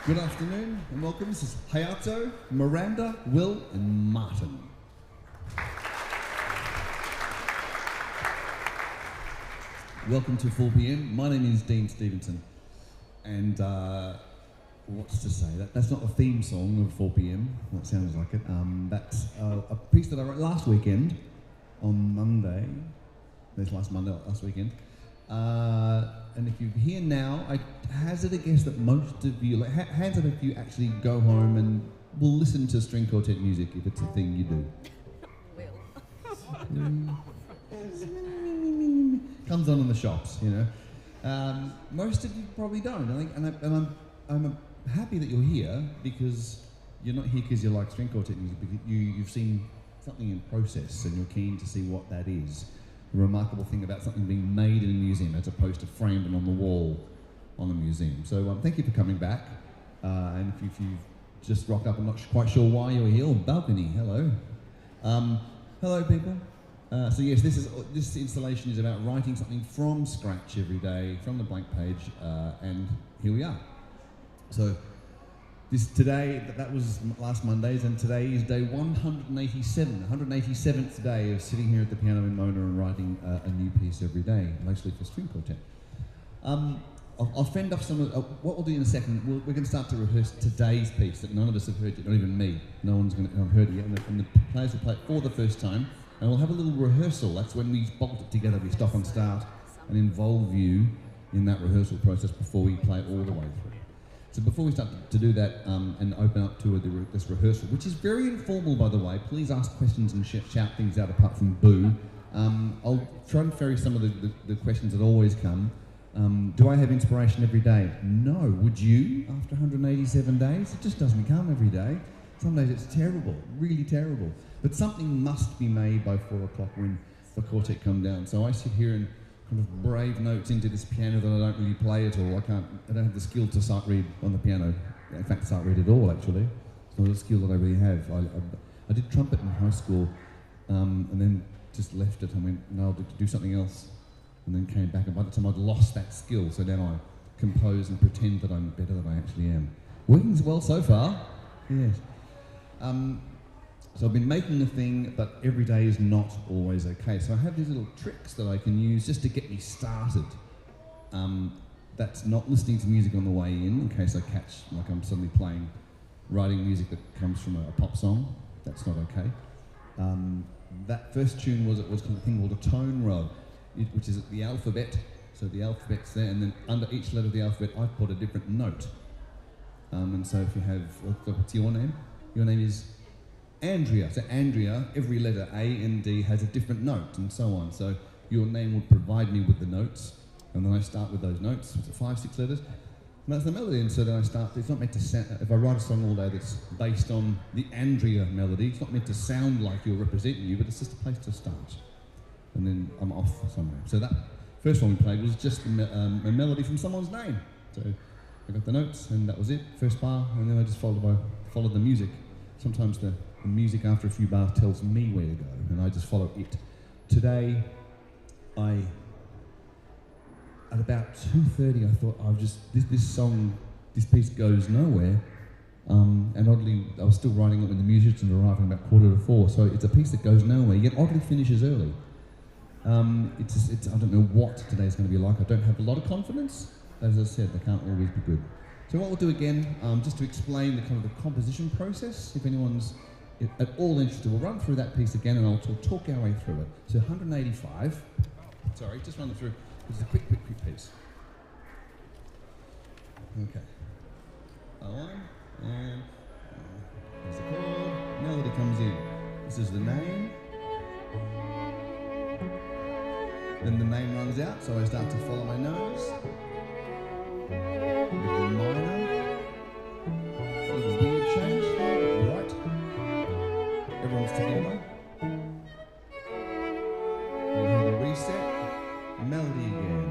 Good afternoon and welcome. This is Hayato, Miranda, Will and Martin. Welcome to 4 p.m. My name is Dean Stevenson and what's to say? That's not a theme song of 4 p.m. That sounds like it. That's a piece that I wrote last weekend on Monday. Last weekend. And if you're here now, I hazard a guess that most of you, hands up if you actually go home and will listen to string quartet music if it's a thing you do. Comes on in the shops, you know. Most of you probably don't. I think, and I'm happy that you're here because you're not here because you like string quartet music, because you've seen something in process and you're keen to see what that is. The remarkable thing about something being made in a museum as opposed to framed and on the wall on a museum. So thank you for coming back. And if you've just rocked up and not quite sure why you're here, balcony, hello. Hello people. So yes, this installation is about writing something from scratch every day, from the blank page, and here we are. So that was last Monday's, and today is day 187, 187th day of sitting here at the piano in Mona and writing a new piece every day, mostly for string quartet. I'll fend off some of what we'll do in a second. We're going to start to rehearse today's piece that none of us have heard yet, not even me. No one's going to have heard it yet, and the players will play it for the first time, and we'll have a little rehearsal. That's when we bolt it together, we stop and start, and involve you in that rehearsal process before we play it all the way through. So before we start to do that and open up to this rehearsal, which is very informal by the way, please ask questions and shout things out apart from boo. I'll try and ferry some of the questions that always come. Do I have inspiration every day? No. Would you after 187 days? It just doesn't come every day. Some days it's terrible, really terrible. But something must be made by 4 o'clock when the quartet come down. So I sit here and kind of brave notes into this piano that I don't really play at all. I don't have the skill to sight read on the piano. In fact, sight read at all, actually. It's not a skill that I really have. I did trumpet in high school, and then just left it and went, no, I'll do something else. And then came back, and by the time I'd lost that skill, so then I compose and pretend that I'm better than I actually am. Working well so far, yes. So I've been making a thing, but every day is not always okay. So I have these little tricks that I can use just to get me started. That's not listening to music on the way in case I catch, like I'm suddenly writing music that comes from a pop song. That's not okay. That first tune was a thing called a tone row, which is the alphabet. So the alphabet's there, and then under each letter of the alphabet, I've put a different note. And so if you have, what's your name? Your name is Andrea. So Andrea, every letter A and D has a different note and so on. So your name would provide me with the notes, and then I start with those notes. It's 5, 6 letters, and that's the melody. And so then I start. It's not meant to sound. If I write a song all day that's based on the Andrea melody, it's not meant to sound like you're representing you, but it's just a place to start. And then I'm off somewhere. So that first one we played was just a melody from someone's name. So I got the notes, and that was it. First bar, and then I just followed the music. Sometimes the music after a few bars tells me where to go, and I just follow it. Today, at about 2:30, I thought this piece goes nowhere, and oddly, I was still writing it when the musicians were arriving about 3:45, so it's a piece that goes nowhere, yet oddly finishes early. I don't know what today's going to be like. I don't have a lot of confidence. As I said, they can't always be good. So what we'll do again, just to explain the kind of the composition process, if anyone's at all interested, we'll run through that piece again and I'll talk our way through it. So 185, sorry, just run through, it's a quick piece. Okay. A1, and there's the chord, melody comes in. This is the name. Then the name runs out, so I start to follow my nose. With the minor, a little weird change, right? Everyone's together. We have a reset, melody again.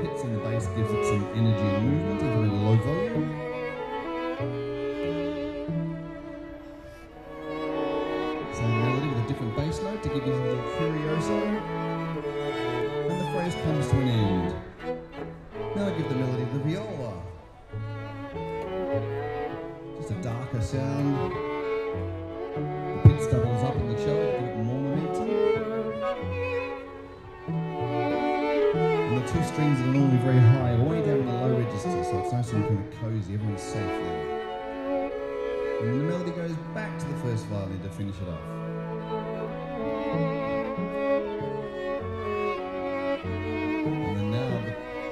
Hits in the bass gives it some energy and movement, even at a low volume. Same melody with a different bass note to give you a little curioso. And the phrase comes to an end. Now give the melody the viola. Just a darker sound. The pitch doubles up in the cello to give it more momentum. And the two strings are normally very high, way down in the low register, so it's nice and kind of cozy, everyone's safe there. And the melody goes back to the first violin to finish it off. And then now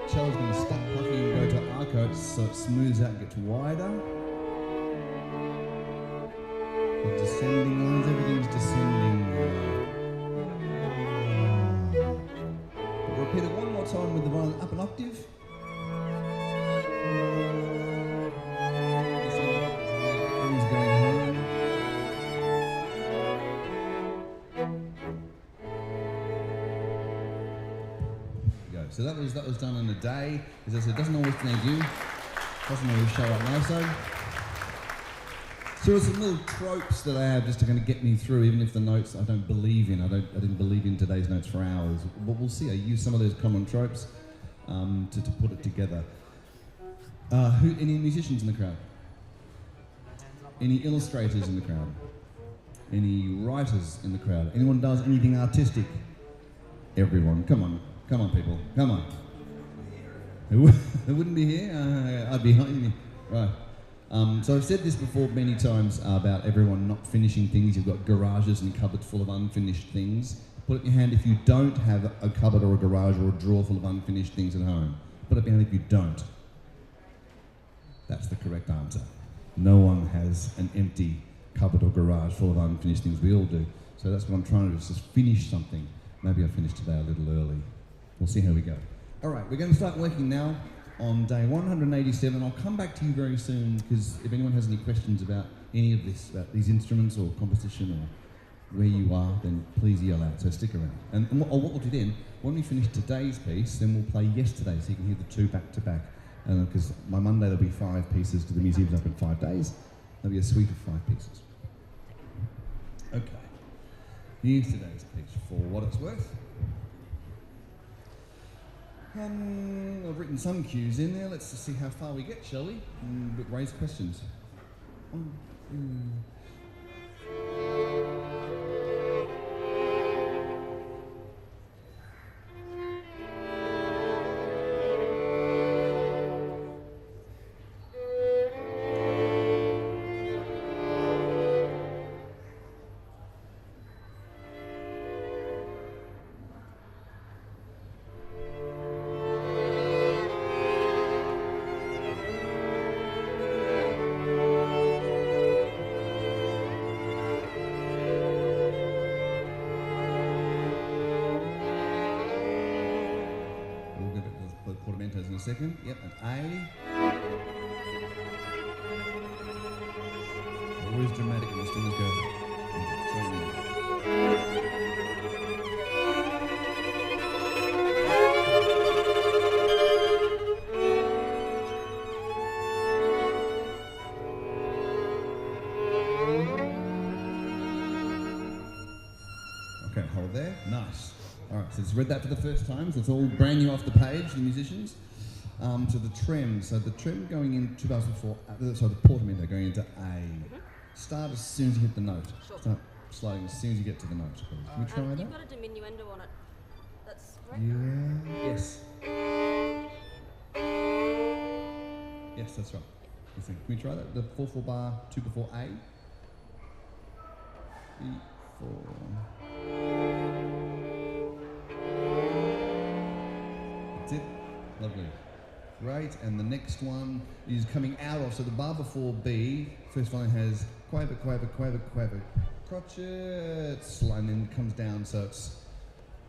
the cello's going to stop plucking and go to arco so it smooths out and gets wider. The descending lines, everything's descending. We'll repeat it one more time with the violin up an octave. Everything's going home. There we go. So that was done in a day. As I said, it doesn't always need you. Doesn't always show up nice though. So there's some little tropes that I have just to kind of get me through, even if the notes I don't believe in. I didn't believe in today's notes for hours. But we'll see. I use some of those common tropes to put it together. Any musicians in the crowd? Any illustrators in the crowd? Any writers in the crowd? Anyone does anything artistic? Everyone. Come on people. Come on. Who wouldn't be here? I'd be behind me. Right. So I've said this before many times about everyone not finishing things. You've got garages and cupboards full of unfinished things. Put up your hand if you don't have a cupboard or a garage or a drawer full of unfinished things at home. Put up your hand if you don't. That's the correct answer. No one has an empty cupboard or garage full of unfinished things. We all do. So that's what I'm trying to do, is just finish something. Maybe I'll finish today a little early. We'll see how we go. All right, we're going to start working now on day 187. I'll come back to you very soon, because if anyone has any questions about any of this, about these instruments or composition or where you are, then please yell out, so stick around. And what we'll do then, when we finish today's piece, then we'll play yesterday's, so you can hear the two back to back. Because by Monday there'll be 5 pieces, because the museum's up in 5 days. There'll be a suite of 5 pieces. Okay, here's today's piece for what it's worth. I've written some cues in there. Let's just see how far we get, shall we? Raise questions. In a second. Yep, an A. Always dramatic when the strings go. Okay, hold there. Nice. All right, so it's read that for the first time, so it's all brand new off the page, the musicians. To the trem, so the trem going in 2 bars before, so the portamento going into A. Start as soon as you hit the note. Sure. Start sliding as soon as you get to the note. Can we try that? You've got a diminuendo on it. That's right. Yeah. Yes. Yes, that's right. Can we try that? The 4/4 bar, 2 before A. E4. That's it. Lovely. Great, and the next one is coming out of, so the bar before B, first violin has quaver, quaver, quaver, quaver, crotchet, and then comes down, so it's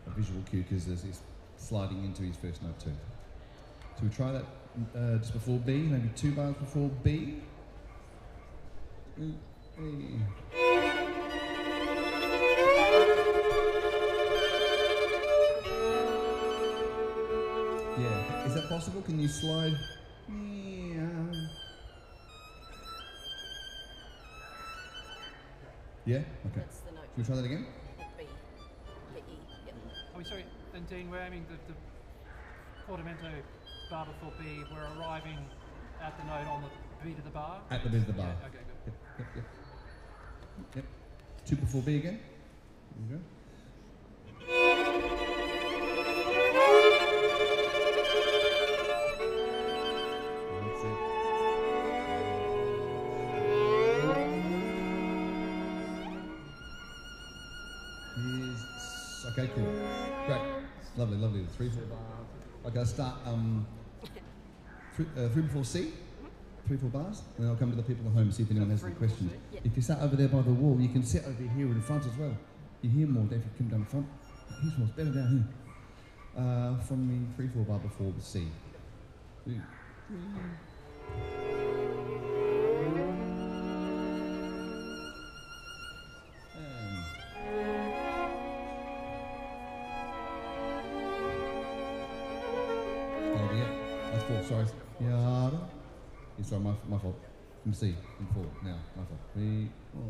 a visual cue because he's sliding into his first note too. So we try that just before B, maybe 2 bars before B. Yeah, is that possible? Can you slide? Yeah? Okay. That's the note. Can we try that again? B. The E. Yep. Oh, sorry, and Dean, we're aiming the portamento bar before B, we're arriving at the note on the beat of the bar? At the beat of the bar. Yeah, okay, good. Yep. 2 before B again. There you go. That's it. Okay, cool. Great. Lovely, lovely. 3, 4 bar. Okay, I'll start 3 before C. 3, 4 bars, and then I'll come to the people at home and see if anyone has any questions. Yep. If you sat over there by the wall, you can sit over here in front as well. You hear more if you come down the front. Here's more, it's better down here. From the 3, 4 bar before the C. 2, 3. Oh, yeah, that's 4, sorry. Yeah. Sorry, my fault. From C, from 4, now, my fault. 3, 4.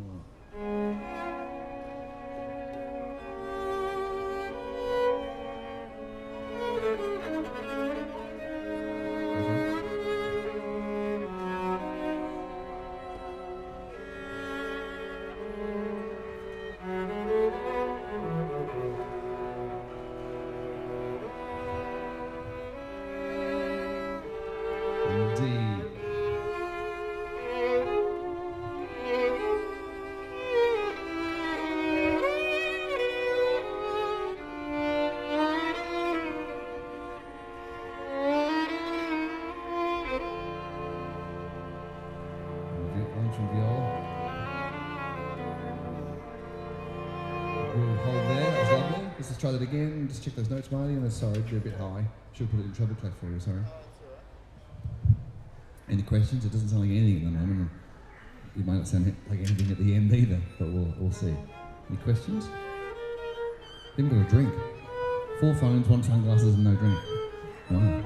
Let's try that again. Just check those notes, Marty. And sorry, they're a bit high. Should put it in treble clef for you. Sorry. Any questions? It doesn't sound like anything at the moment. It might not sound like anything at the end either, but we'll see. Any questions? Didn't got a drink. 4 phones, 1 sunglasses, and no drink. Wow.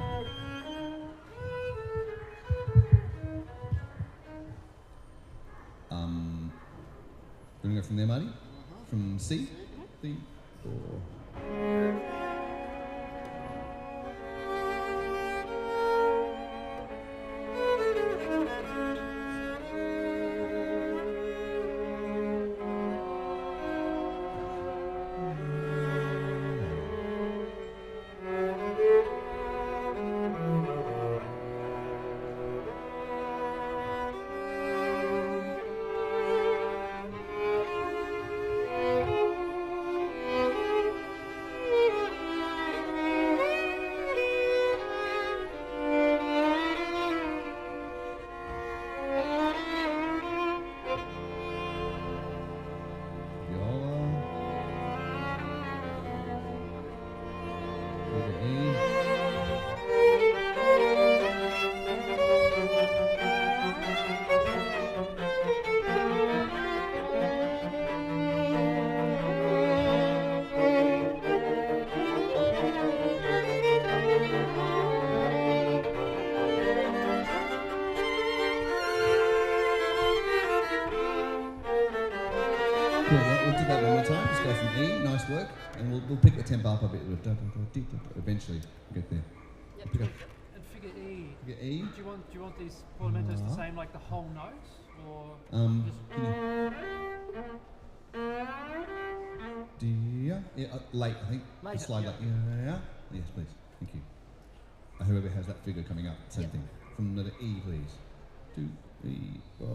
Going to go from there, Marty? From C? 3, 4. We'll do that one more time. Just go from E, nice work, and we'll pick the tempo up a bit. Eventually, we'll get there. Yep. Pick up. And figure E. Figure E. Do you want these portmanteaus the same, like the whole note, or just? Yeah, late, I think. Later, Slide late. Yeah. Yes, please. Thank you. Whoever has that figure coming up, same thing. From letter E, please. 2, 3, 4.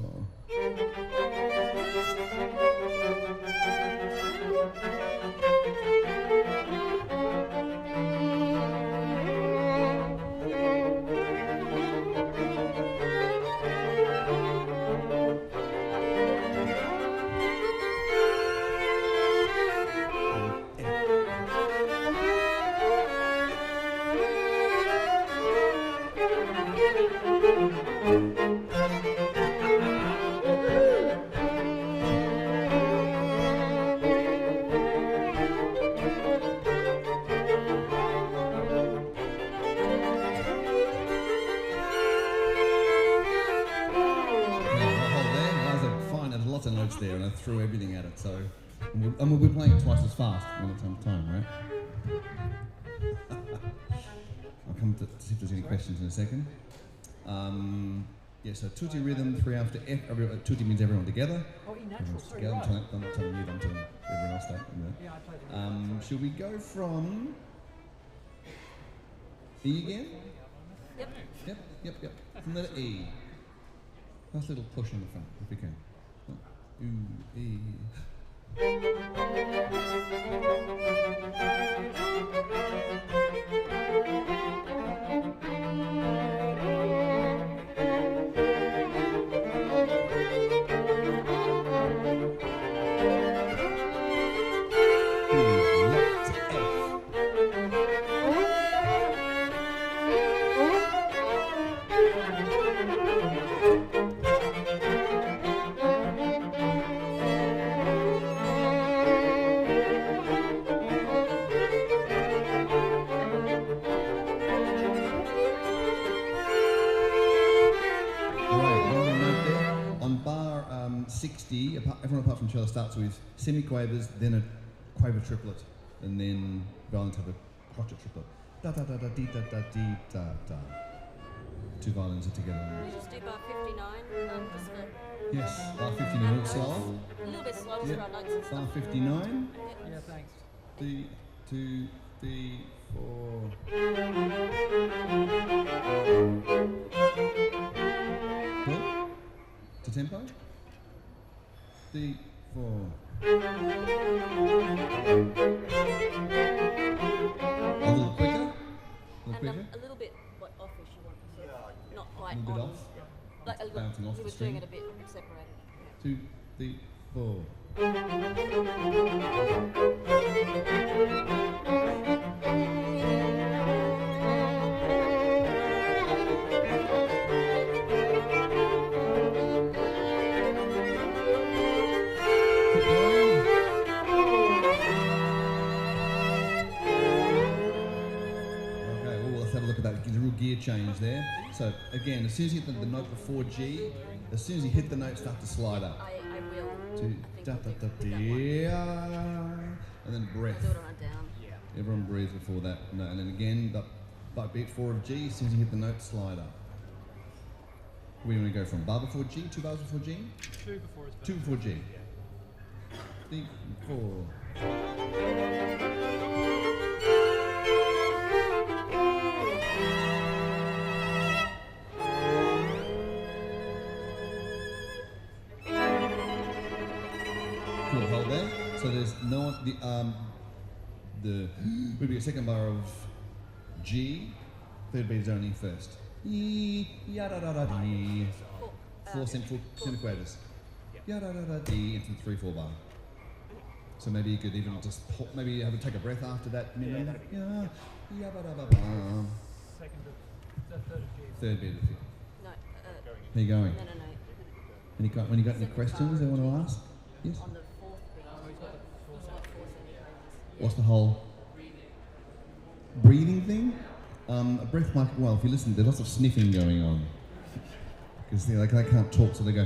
There, and I threw everything at it, so and we'll be playing it twice as fast when it's on time, right? come to see if there's any questions in a second. Yeah, so tutti rhythm, 3 after F. Tutti means everyone together. Oh, in natural, Everyone's sorry, together. right. I'm not telling you, I'm telling everyone else that. You know. Yeah, I played it. Should we go from E again? Yep. Yep. From letter E. Nice little push on the front, if we can. Ooh, E. Everyone apart from cello starts with semi-quavers, then a quaver triplet, and then violins have a crotchet triplet. Da da da da dee da da dee da da. 2 violins are together. Can we just do bar 59? Just for Yes, bar 59 a little slower. a little bit slower Yep. for our notes and stuff. Bar 59. Yeah, thanks. D, 2, D, 4. Good. To tempo. D, 4. A little quicker. And a little bit like offish, you want to sort of not A quite little bit on. off. Like a little, Bouncing off he the was string. doing it a bit separated. 2, 3, 4. There's a real gear change there. So again, as soon as you hit the note before G, as soon as you hit the note, start to slide up. I will. To da da da da, and then breath. I'll do it on a down. Everyone breathes before that note, and then again, by beat 4 of G, as soon as you hit the note, slide up. Where do you want to go from? Bar before G, 2 bars before G? 2 before is better. 2 before G. 3, 4. Cool, hold there. So there's no would be a second bar of G, third beat is only first. E, ya da da da dee. 4 semiquavers. Ya da da da dee into the 3/4 bar. So maybe you could even just maybe have to take a breath after that. Yeah, that'd be ya, ya ba da ba ba. Second of, the third of G. Third beat. No, How you going? no. Any got any questions they want to ask? Yes. On the fourth beat. He's got 4 semiquavers. What's the whole breathing thing? A breath mic. Well, if you listen, there's lots of sniffing going on because they can't talk, so they go.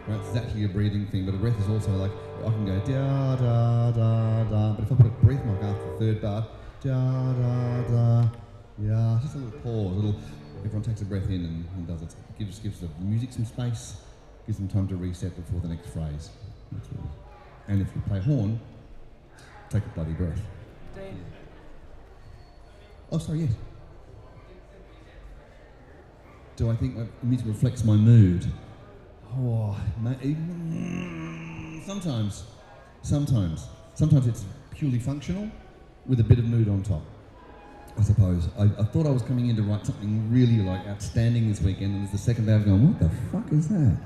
Right, it's actually a breathing thing, but a breath is also like I can go da da da da. But if I put a breath mark after the third bar, da da da, yeah, just a little pause. Everyone takes a breath in and does it. Gives the music some space, gives them time to reset before the next phrase. And if you play horn, take a bloody breath. Dean, Oh, sorry, yes. Do I think my music reflects my mood? Oh, sometimes. Sometimes it's purely functional with a bit of mood on top, I suppose. I thought I was coming in to write something really like outstanding this weekend, and it's the second day I was going, what the fuck is that?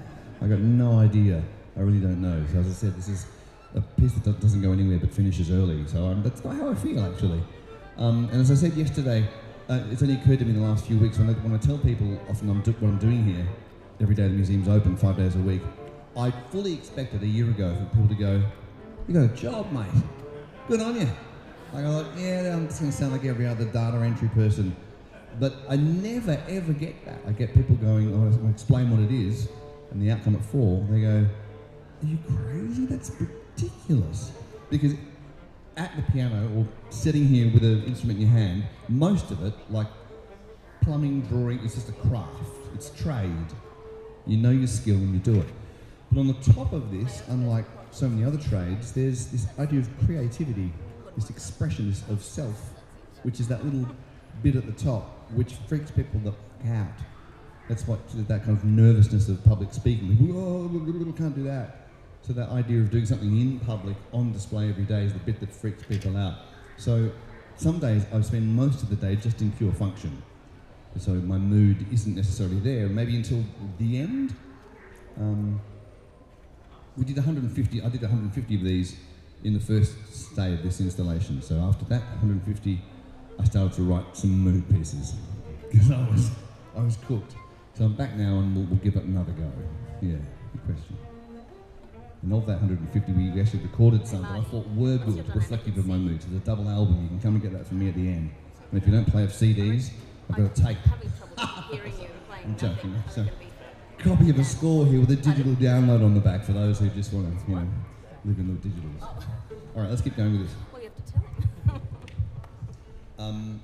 I got no idea. I really don't know. So as I said, this is a piece that doesn't go anywhere but finishes early. So that's not how I feel, actually. And as I said yesterday, it's only occurred to me in the last few weeks when I tell people often what I'm doing here, every day the museum's open, 5 days a week, I fully expected a year ago for people to go, you got a job, mate. Good on you. Like, I thought, yeah, I'm just going to sound like every other data entry person. But I never, ever get that. I get people going, oh, I explain what it is, and the outcome at 4, they go, are you crazy? That's ridiculous. Because at the piano or sitting here with an instrument in your hand, most of it, like plumbing, drawing, is just a craft. It's trade. You know your skill and you do it. But on the top of this, unlike so many other trades, there's this idea of creativity, this expression of self, which is that little bit at the top, which freaks people the fuck out. That's what that kind of nervousness of public speaking. Oh, can't do that. So that idea of doing something in public, on display every day, is the bit that freaks people out. So some days I spend most of the day just in pure function. So my mood isn't necessarily there, maybe until the end. We did 150, I did 150 of these in the first day of this installation. So after that 150, I started to write some mood pieces because I was cooked. So I'm back now and we'll give it another go. Yeah, good question. And of that 150, we actually recorded some that I thought were good, reflective of my mood. So the double album, you can come and get that from me at the end. And if you don't play off CDs, I've got a tape. I'm joking. So, copy of a score here with a digital download on the back for those who just want to, live in the digitals. All right, let's keep going with this. Well, you have to tell him.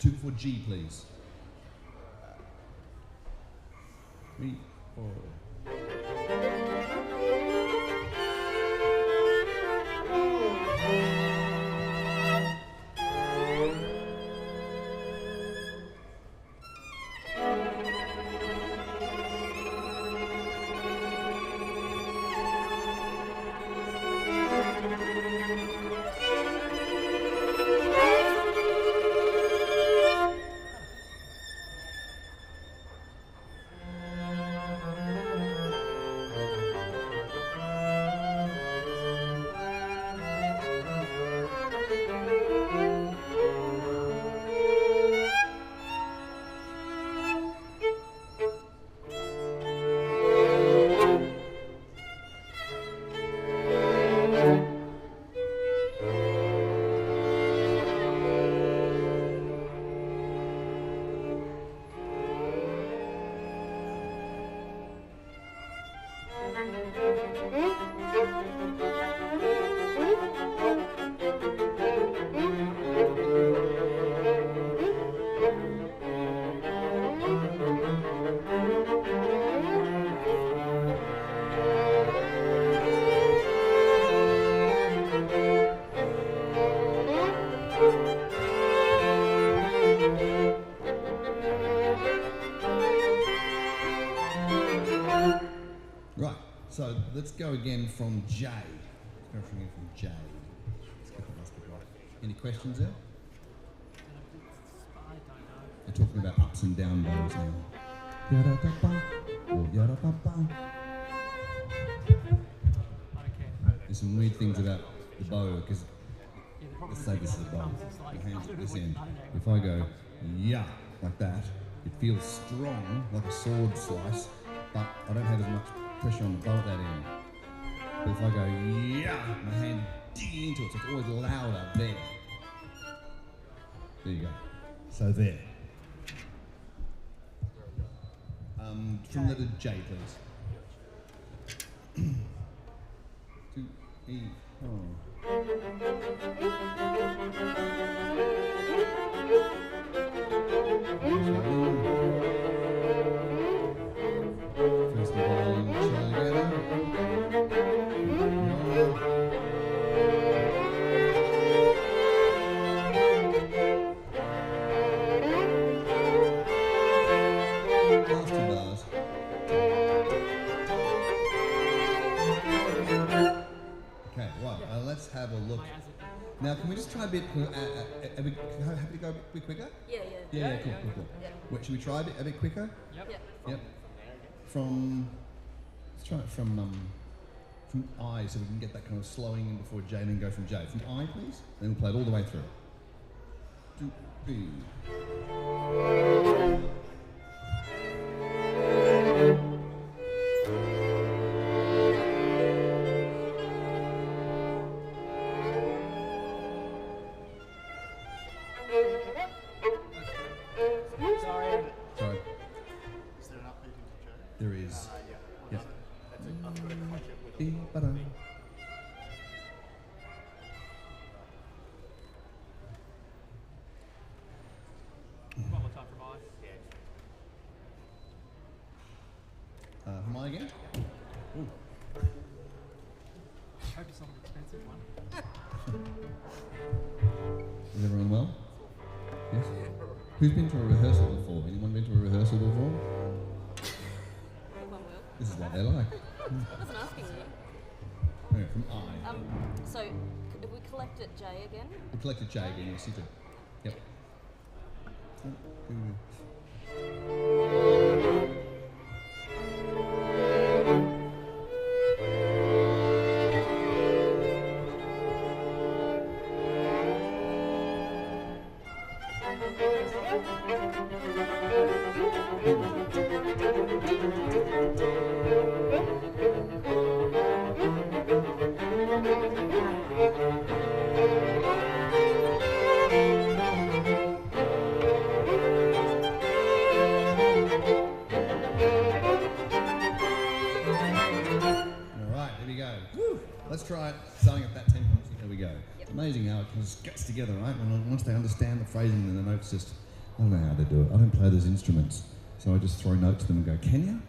2 before G, please. 3, 4. So let's go again from J. Let's go from J. Let's get the last bit right. Any questions there? We're talking about ups and down bows now. Yada-da-ba, or yada-ba-ba. There's some weird things about the bow, because let's say this is a bow. Your hands at this end. If I go, yeah, like that, it feels strong, like a sword slice, but I don't have as much pressure on the bow at that end. But if I go, yeah, my hand digging into it, so it's always louder there. There you go. So there. From letter J, please. 2, E, First of all, together. Last 2 bars. Okay, well, let's have a look. Now, can we just try a bit? Are we happy to go a bit quicker? Yeah, cool. Yeah. Wait, should we try a bit quicker? Yep. Yep. Let's try it from I, so we can get that kind of slowing in before J, and then go from J. From I, please. Then we'll play it all the way through. 2, 3. Sorry. Is there an upbeat into J? There is. Yeah. Yep. I've got a quartet with Dee, ba-da. Try again. Ooh. I hope it's not an expensive one. Is everyone well? Yes? Who's been to a rehearsal before? Anyone been to a rehearsal before? Everyone will. This is what they like. I wasn't asking you. Okay, from I. So, if we collect at J again, The collected J again, yes, you do. Yep. Let's try it, starting at that tempo. Here we go. Yep. Amazing how it just gets together, right? Once they understand the phrasing and the notes just, I don't know how they do it. I don't play those instruments. So I just throw notes to them and go, can you?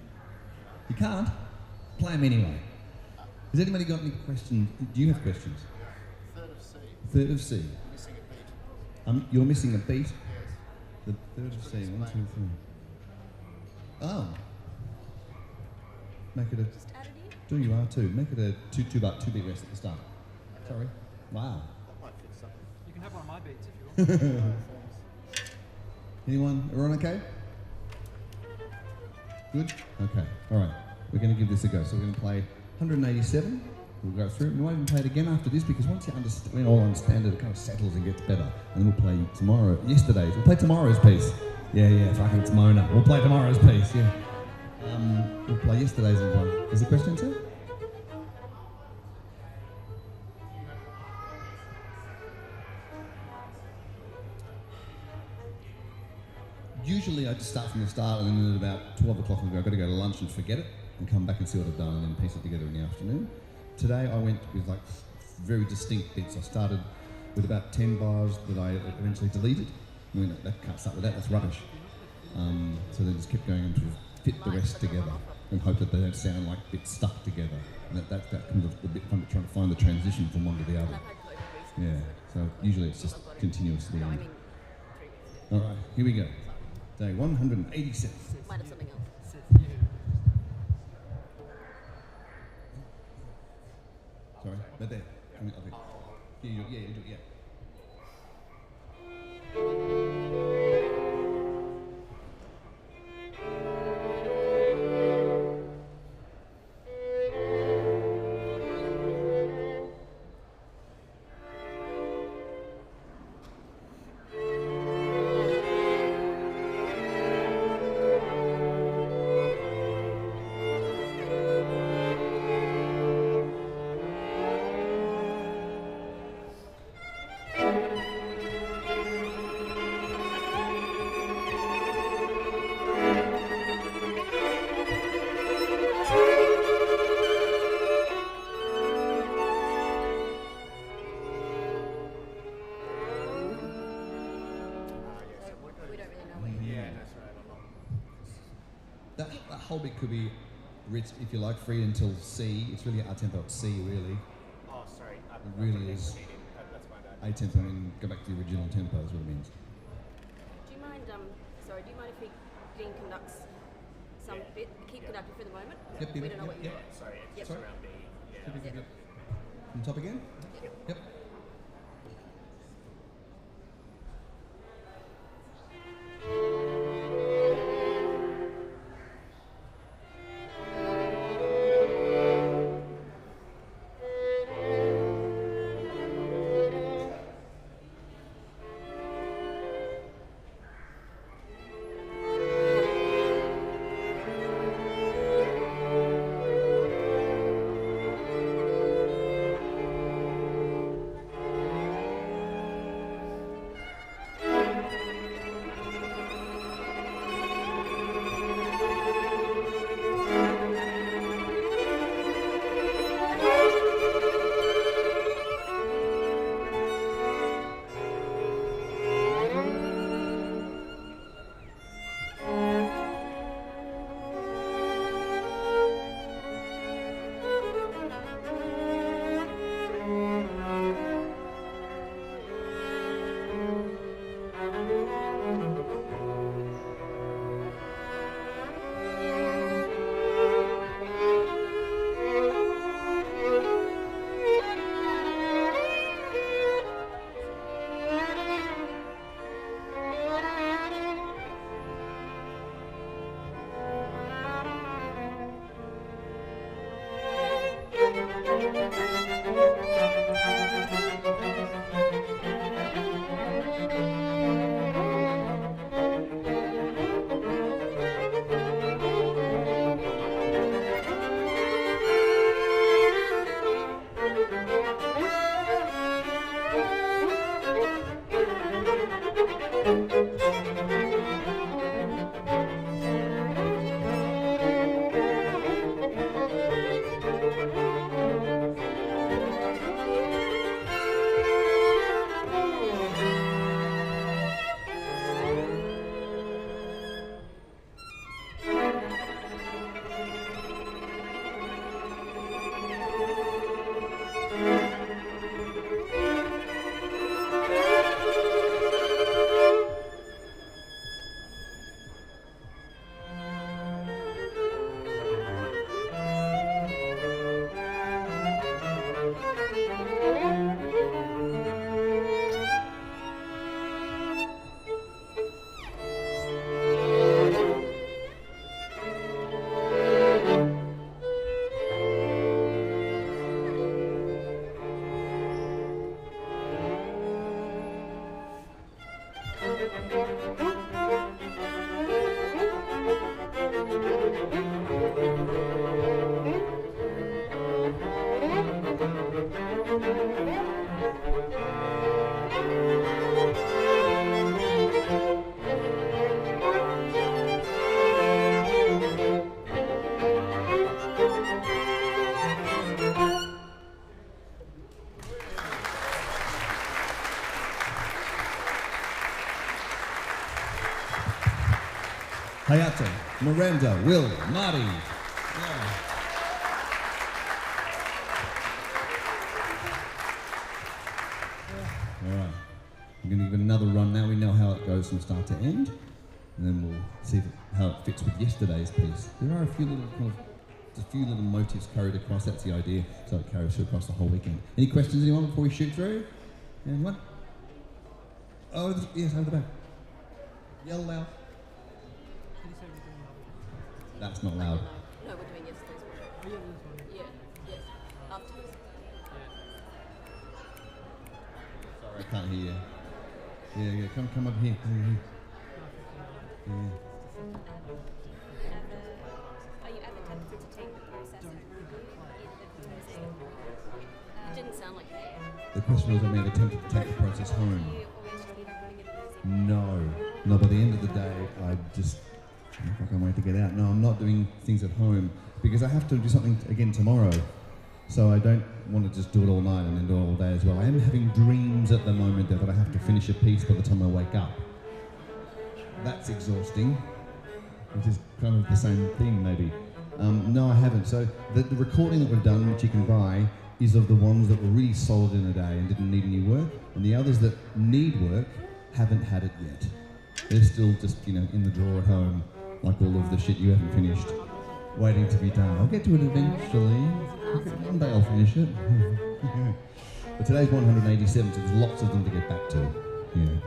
You can't? Play them anyway. Has anybody got any questions? Do you have questions? Third of C. Third of C. Missing a beat. You're missing a beat? Yes. The third of C. 1, 2, 3. Oh. Make it a... just add it in. Do you are too. Make it a two beat rest at the start. Sorry. Wow. That might fit something. You can have one of my beats if you want. Anyone? Everyone okay? Good? Okay. All right. We're going to give this a go. So we're going to play 187. We'll go through it. We won't even play it again after this because once you understand, we all understand it, it kind of settles and gets better. And then we'll play yesterday's. We'll play tomorrow's piece. Yeah, fucking tomorrow. We'll play tomorrow's piece, yeah. We'll play yesterday's one. Is there a question, sir? Usually I just start from the start and then at about 12 o'clock I've got to go to lunch and forget it and come back and see what I've done and then piece it together in the afternoon. Today I went with like very distinct bits. I started with about 10 bars that I eventually deleted. I mean, that can't start with that, that's rubbish. So then just kept going and sort of fit the rest together and hope that they don't sound like bits stuck together. And that comes a bit fun, trying to find the transition from one to the other. Yeah, so usually it's just continuous to the end. All right, here we go. Day 187. Might have something else. Sorry, right there. Okay. Yeah. That whole bit could be writ, if you like, free until C. It's really a tempo at C, really. Oh, sorry. It really is That's my bad. A tempo and go back to the original tempo is what it means. Do you mind, do you mind if Dean conducts some bit, keep conducting for the moment? Yep, We don't know what you want. Sorry, it's Yep. just around B. Yeah. Yep. From the top again? Yep. Hayato, Miranda, Will, Marty. Yeah. All right. I'm going to give it another run now. We know how it goes from start to end. And then we'll see how it fits with yesterday's piece. There are a few little motifs carried across. That's the idea. So it carries through across the whole weekend. Any questions, anyone, before we shoot through? Anyone? Oh, yes, over the back. Yell loud. That's not loud. No, we're doing yesterday's one. Yeah, yes. Afterwards. Sorry, I can't hear you. Yeah, come up here. Yeah. Are you advocating to take the process and remove in the museum? It didn't sound like that. The question was, I may have attempted to take the process home. You always just leave everything in the museum. No, by the end of the day, I just I can't wait to get out. No, I'm not doing things at home because I have to do something again tomorrow. So I don't want to just do it all night and then do it all day as well. I am having dreams at the moment that I have to finish a piece by the time I wake up. That's exhausting, which is kind of the same thing maybe. No, I haven't. So the recording that we've done, which you can buy, is of the ones that were really solid in a day and didn't need any work, and the others that need work haven't had it yet. They're still just, in the drawer at home, like all of the shit you haven't finished, waiting to be done. I'll get to it eventually. One day I'll finish it. But today's 187, so there's lots of them to get back to. Yeah.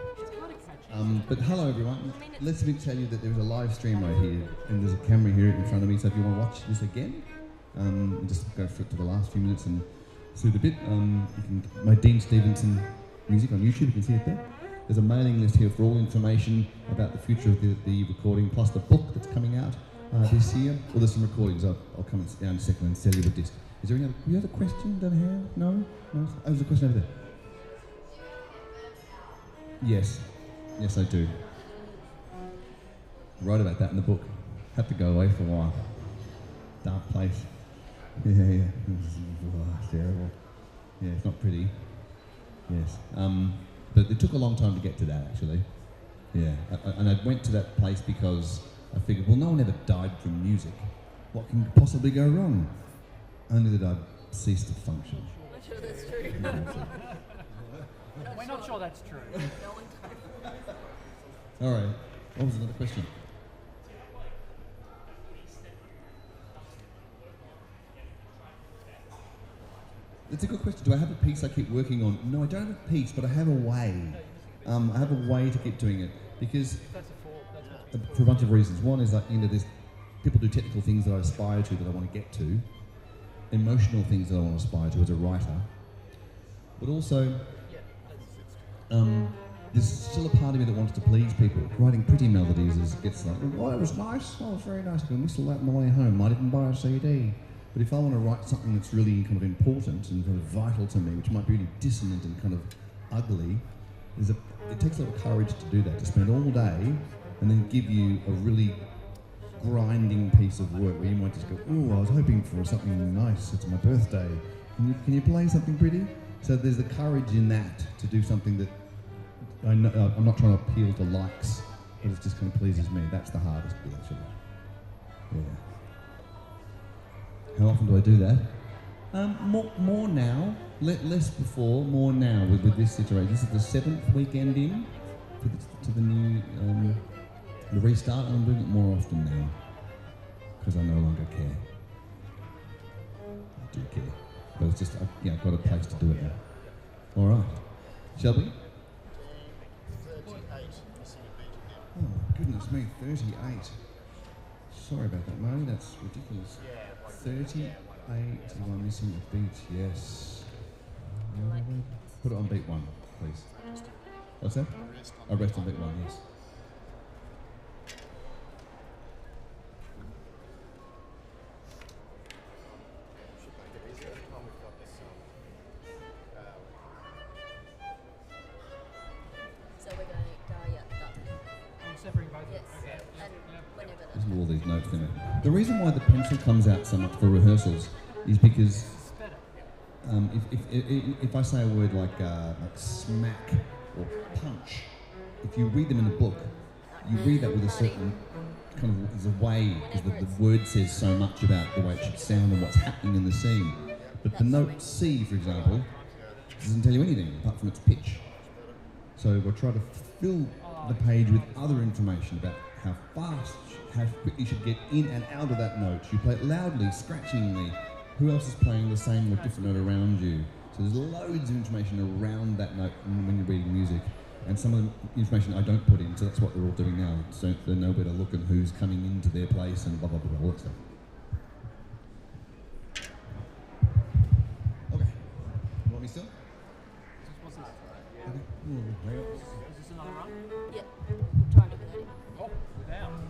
But hello everyone. Let me tell you that there's a live stream right here, and there's a camera here in front of me, so if you want to watch this again, just go for it to the last few minutes and see the bit. My Dean Stevenson music on YouTube, you can see it there. There's a mailing list here for all information about the future of the recording, plus the book that's coming out this year. Well, there's some recordings. I'll come down in a second and sell you the disc. Is there any other question down here? No? No? Oh, there's a question over there. Yes. Yes, I do. Wrote about that in the book. Had to go away for a while. Dark place. Yeah. It's terrible. Yeah, it's not pretty. Yes. But it took a long time to get to that, actually. Yeah. And I went to that place because I figured, well, no one ever died from music. What can possibly go wrong? Only that I've ceased to function. I'm not sure that's true. We're not sure that's true. No one died. All right. What was another question? It's a good question. Do I have a piece I keep working on? No, I don't have a piece, but I have a way. I have a way to keep doing it because for a bunch of reasons. One is there's people do technical things that I aspire to that I want to get to, emotional things that I want to aspire to as a writer, but also there's still a part of me that wants to please people. Writing pretty melodies gets like, oh, that was nice. Oh, it was very nice. I can whistle that on the way home. Might even buy a CD. But if I want to write something that's really kind of important and kind of vital to me, which might be really dissonant and kind of ugly, it takes a lot of courage to do that, to spend all day and then give you a really grinding piece of work where you might just go, oh, I was hoping for something nice, it's my birthday. Can you play something pretty? So there's the courage in that to do something that I know, I'm not trying to appeal to likes, but it just kind of pleases me. That's the hardest bit, actually. Yeah. How often do I do that? More now, less before, more now with this situation. This is the 7th weekend in to the new the restart, and I'm doing it more often now because I no longer care. I do care, but it's just I've got a place to do it now. All right, shall we? 38. Oh my goodness me, 38. Sorry about that, Marty. That's ridiculous. 38. You are missing a beat. Yes. Put it on beat 1, please. What's that? A rest on beat 1. Yes. these notes in it. The reason why the pencil comes out so much for rehearsals is because It's better. if I say a word like smack or punch, if you read them in a book, you read that with a certain kind of, there's a way, because the word says so much about the way it should sound and what's happening in the scene. But the note C, for example, doesn't tell you anything apart from its pitch. So we'll try to fill the page with other information about how fast, how quickly you should get in and out of that note. You play it loudly, scratchingly. Who else is playing the same or different note around you? So there's loads of information around that note when you're reading music. And some of the information I don't put in, so that's what they're all doing now. So they know where to look and who's coming into their place and blah, blah, blah, all that stuff. Okay. You want me still? What's this? Okay. Hurry up. Is this another run? Yeah. I'm trying to be ready. Oh, down.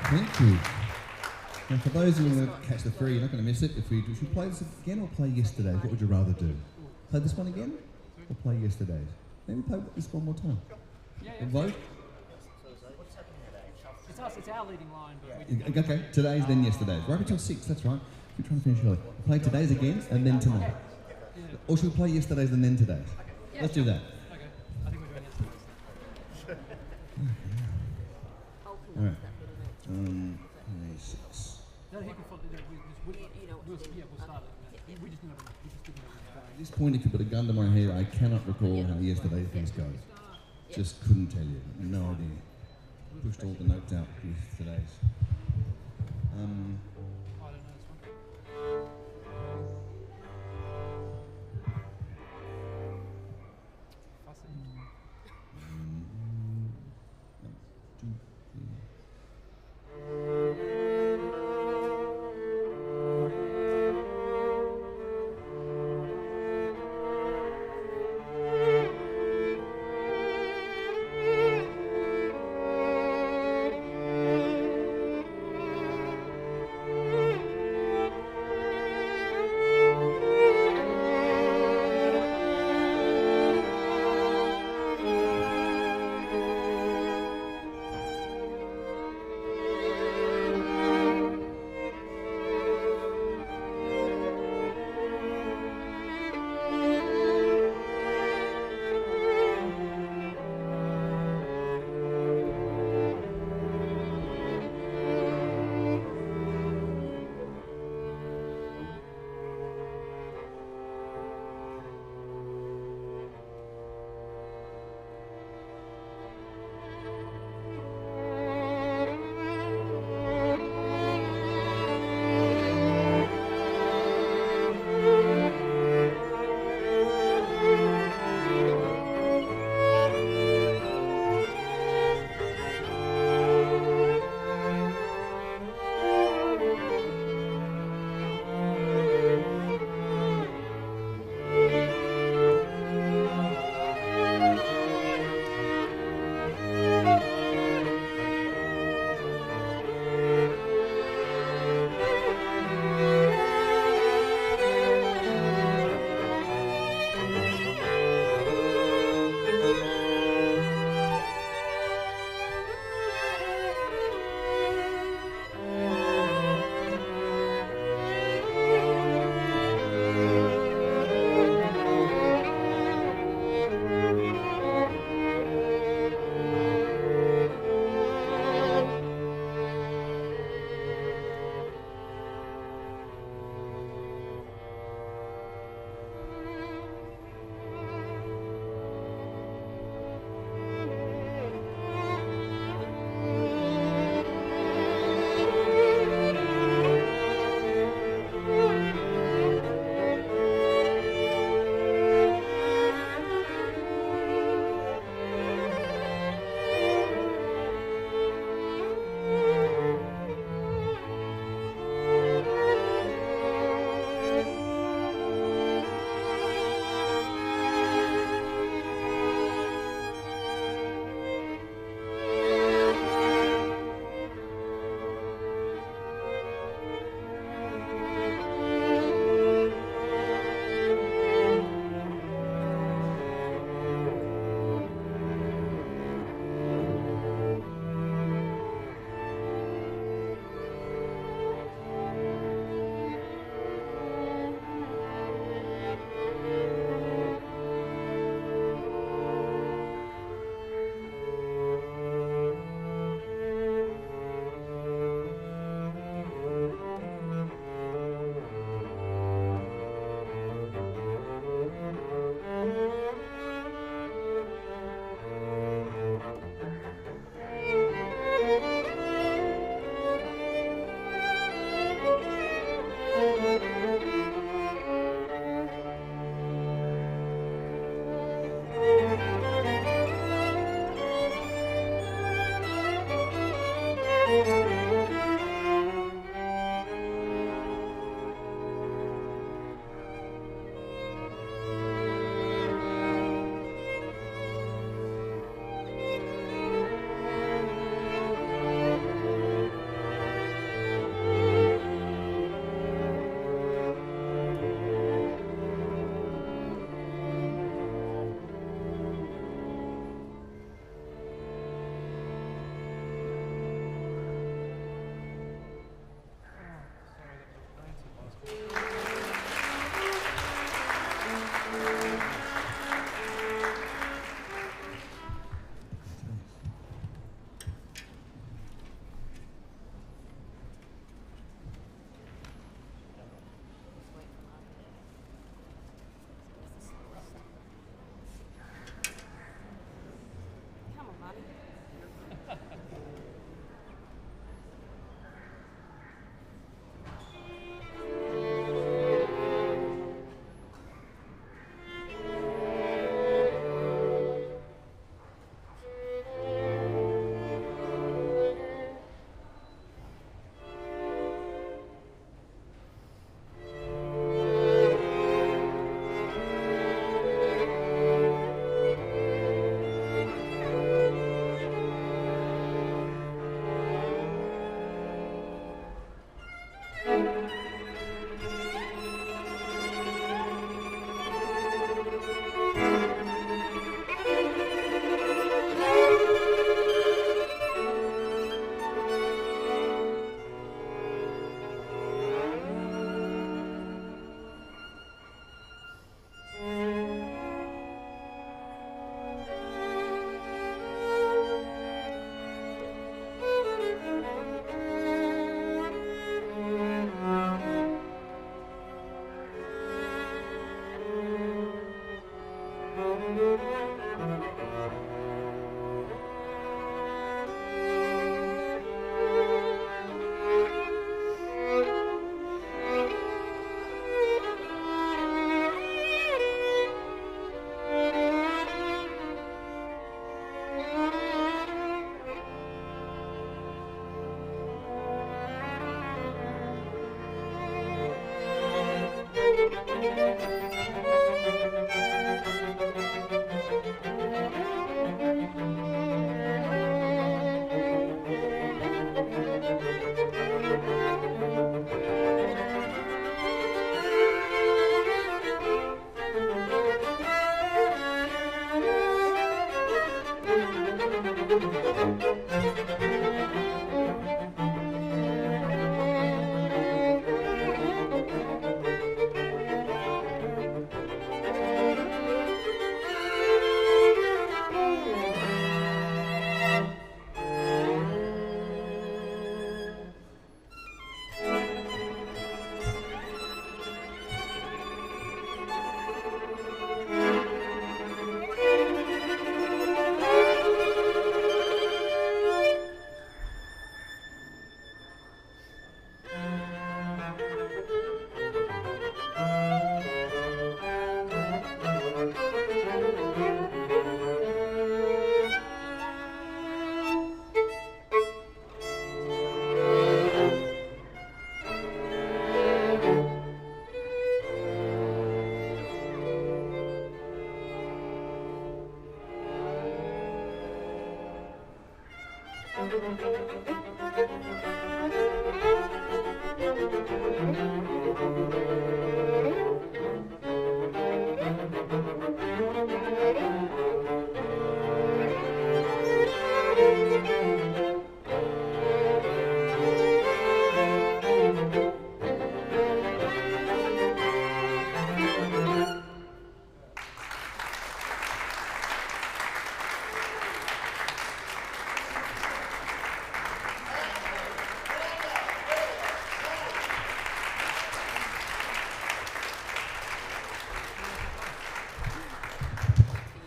Thank you. Now, for those who want to catch the three, you're not going to miss it. Should we play this again or play yesterday's? What would you rather do? Play this one again or play yesterday's? Maybe play this one more time. Yeah, And vote? It's us, it's our leading line, but we didn't. Okay, today's then yesterday's. Right until 6, that's right. We're trying to finish early. Play today's again and then tonight. Yeah. Or should we play yesterday's and then today's? Yeah, Let's do that. Okay. I think No, he can follow. You know what to do. We'll start it. Yeah. We just didn't have At this point, if you put a gun to my head, I cannot recall how yesterday's things go. Just couldn't tell you. No idea. Pushed all the notes out with today's. I don't know this one. Fussy.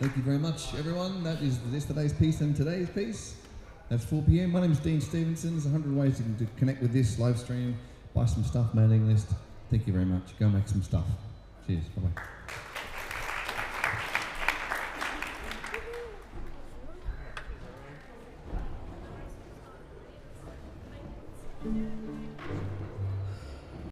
Thank you very much, everyone. That is yesterday's piece and today's piece. That's 4 p.m. My name's Dean Stevenson. There's 100 ways to connect with this live stream. Buy some stuff, mailing list. Thank you very much. Go make some stuff. Cheers. Bye-bye.